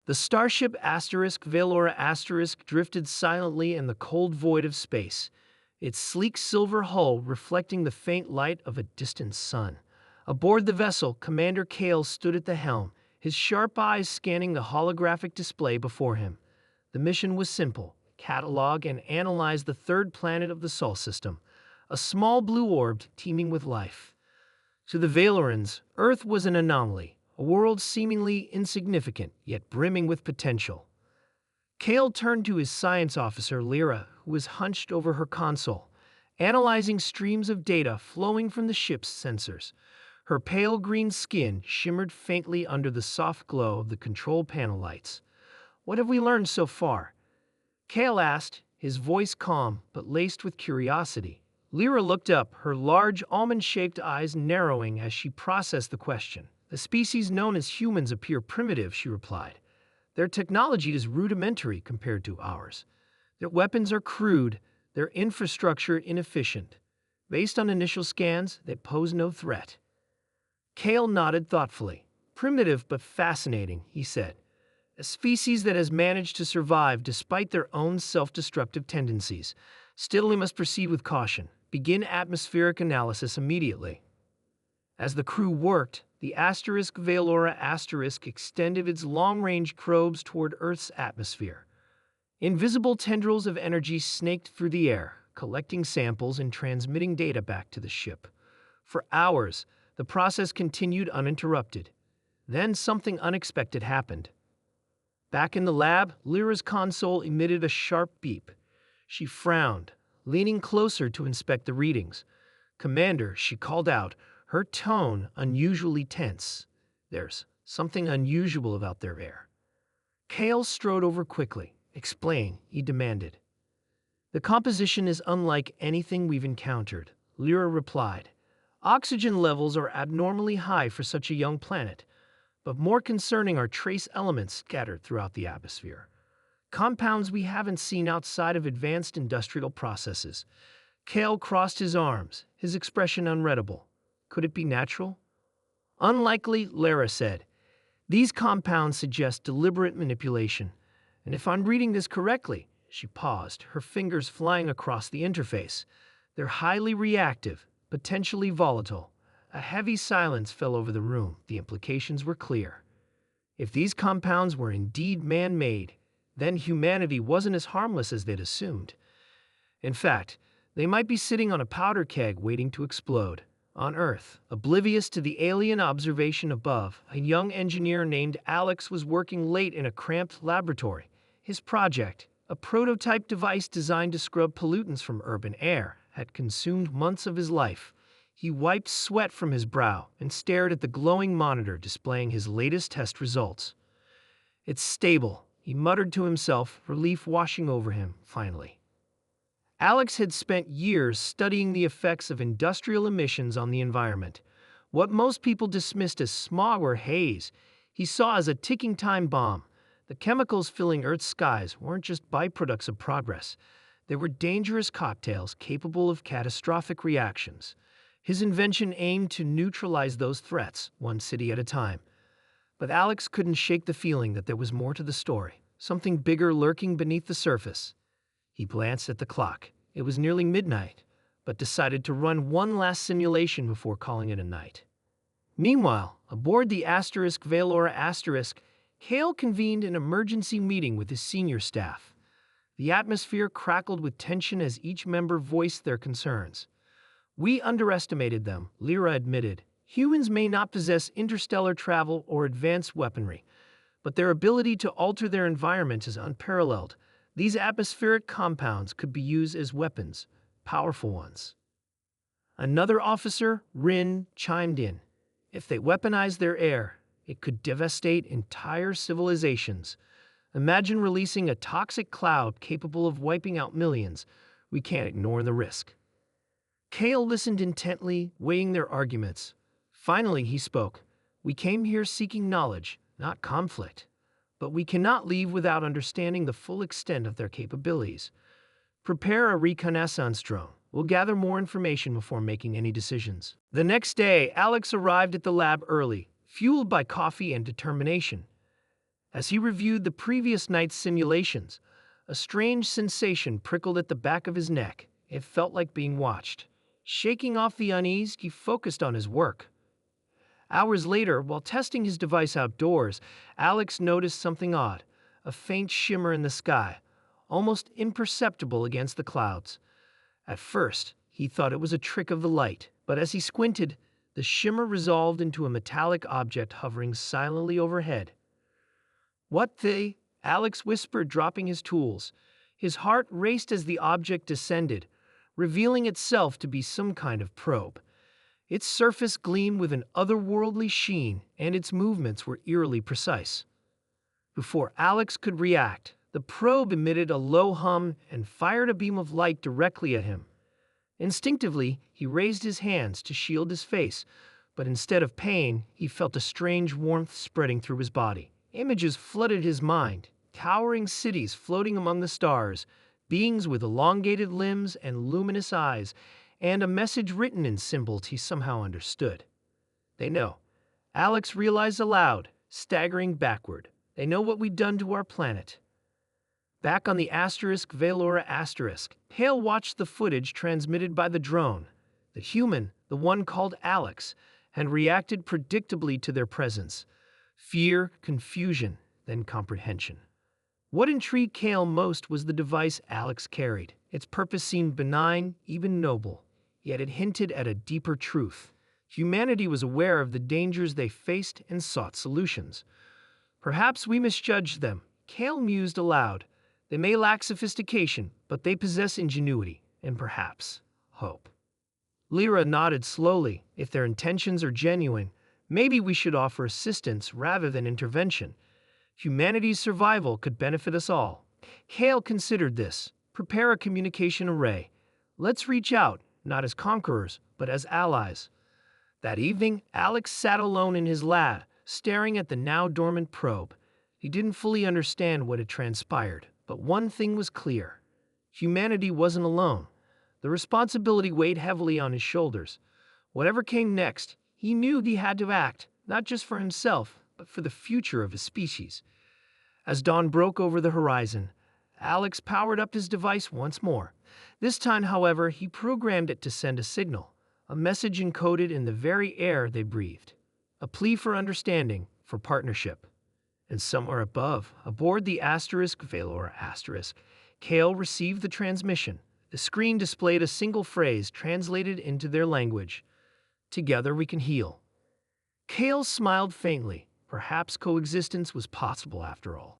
The starship Valora drifted silently in the cold void of space, its sleek silver hull reflecting the faint light of a distant sun. Aboard the vessel, Commander Kale stood at the helm, his sharp eyes scanning the holographic display before him. The mission was simple: catalog and analyze the third planet of the Sol system, a small blue orb teeming with life. To the Valorans, Earth was an anomaly, a world seemingly insignificant, yet brimming with potential. Kale turned to his science officer, Lyra, who was hunched over her console, analyzing streams of data flowing from the ship's sensors. Her pale green skin shimmered faintly under the soft glow of the control panel lights. "What have we learned so far?" Kale asked, his voice calm but laced with curiosity. Lyra looked up, her large almond-shaped eyes narrowing as she processed the question. "The species known as humans appear primitive," she replied. "Their technology is rudimentary compared to ours. Their weapons are crude, their infrastructure inefficient. Based on initial scans, they pose no threat." Kale nodded thoughtfully. "Primitive but fascinating," he said. "A species that has managed to survive despite their own self-destructive tendencies. Still, we must proceed with caution. Begin atmospheric analysis immediately." As the crew worked, the Valora extended its long-range probes toward Earth's atmosphere. Invisible tendrils of energy snaked through the air, collecting samples and transmitting data back to the ship. For hours, the process continued uninterrupted. Then something unexpected happened. Back in the lab, Lyra's console emitted a sharp beep. She frowned, leaning closer to inspect the readings. "Commander," she called out, her tone unusually tense. "There's something unusual about their air." Kale strode over quickly. "Explain," he demanded. "The composition is unlike anything we've encountered," Lyra replied. "Oxygen levels are abnormally high for such a young planet, but more concerning are trace elements scattered throughout the atmosphere. Compounds we haven't seen outside of advanced industrial processes." Kale crossed his arms, his expression unreadable. "Could it be natural?" "Unlikely," Lyra said. "These compounds suggest deliberate manipulation. And if I'm reading this correctly," she paused, her fingers flying across the interface, "they're highly reactive, potentially volatile." A heavy silence fell over the room. The implications were clear. If these compounds were indeed man-made, then humanity wasn't as harmless as they'd assumed. In fact, they might be sitting on a powder keg waiting to explode. On Earth, oblivious to the alien observation above, a young engineer named Alex was working late in a cramped laboratory. His project, a prototype device designed to scrub pollutants from urban air, had consumed months of his life. He wiped sweat from his brow and stared at the glowing monitor displaying his latest test results. "It's stable," he muttered to himself, relief washing over him, finally. Alex had spent years studying the effects of industrial emissions on the environment. What most people dismissed as smog or haze, he saw as a ticking time bomb. The chemicals filling Earth's skies weren't just byproducts of progress. They were dangerous cocktails capable of catastrophic reactions. His invention aimed to neutralize those threats, one city at a time. But Alex couldn't shake the feeling that there was more to the story, something bigger lurking beneath the surface. He glanced at the clock. It was nearly midnight, but decided to run one last simulation before calling it a night. Meanwhile, aboard the Valora, Kale convened an emergency meeting with his senior staff. The atmosphere crackled with tension as each member voiced their concerns. "We underestimated them," Lyra admitted. "Humans may not possess interstellar travel or advanced weaponry, but their ability to alter their environment is unparalleled. These atmospheric compounds could be used as weapons, powerful ones." Another officer, Rin, chimed in. "If they weaponize their air, it could devastate entire civilizations. Imagine releasing a toxic cloud capable of wiping out millions. We can't ignore the risk." Kale listened intently, weighing their arguments. Finally, he spoke. "We came here seeking knowledge, not conflict. But we cannot leave without understanding the full extent of their capabilities. Prepare a reconnaissance drone. We'll gather more information before making any decisions." The next day, Alex arrived at the lab early, fueled by coffee and determination. As he reviewed the previous night's simulations, a strange sensation prickled at the back of his neck. It felt like being watched. Shaking off the unease, he focused on his work. Hours later, while testing his device outdoors, Alex noticed something odd, a faint shimmer in the sky, almost imperceptible against the clouds. At first, he thought it was a trick of the light, but as he squinted, the shimmer resolved into a metallic object hovering silently overhead. "What the?" Alex whispered, dropping his tools. His heart raced as the object descended, revealing itself to be some kind of probe. Its surface gleamed with an otherworldly sheen, and its movements were eerily precise. Before Alex could react, the probe emitted a low hum and fired a beam of light directly at him. Instinctively, he raised his hands to shield his face, but instead of pain, he felt a strange warmth spreading through his body. Images flooded his mind, towering cities floating among the stars, beings with elongated limbs and luminous eyes, and a message written in symbols he somehow understood. "They know," Alex realized aloud, staggering backward. "They know what we've done to our planet." Back on the Valora*, Hale watched the footage transmitted by the drone. The human, the one called Alex, had reacted predictably to their presence. Fear, confusion, then comprehension. What intrigued Hale most was the device Alex carried. Its purpose seemed benign, even noble, yet it hinted at a deeper truth. Humanity was aware of the dangers they faced and sought solutions. "Perhaps we misjudged them," Hale mused aloud. "They may lack sophistication, but they possess ingenuity, and perhaps hope." Lyra nodded slowly. "If their intentions are genuine, maybe we should offer assistance rather than intervention. Humanity's survival could benefit us all." Hale considered this. "Prepare a communication array. Let's reach out, not as conquerors, but as allies." That evening, Alex sat alone in his lab, staring at the now dormant probe. He didn't fully understand what had transpired, but one thing was clear. Humanity wasn't alone. The responsibility weighed heavily on his shoulders. Whatever came next, he knew he had to act, not just for himself, but for the future of his species. As dawn broke over the horizon, Alex powered up his device once more. This time, however, he programmed it to send a signal, a message encoded in the very air they breathed. A plea for understanding, for partnership. And somewhere above, aboard the Valora*, Kale received the transmission. The screen displayed a single phrase translated into their language. "Together we can heal." Kale smiled faintly. Perhaps coexistence was possible after all.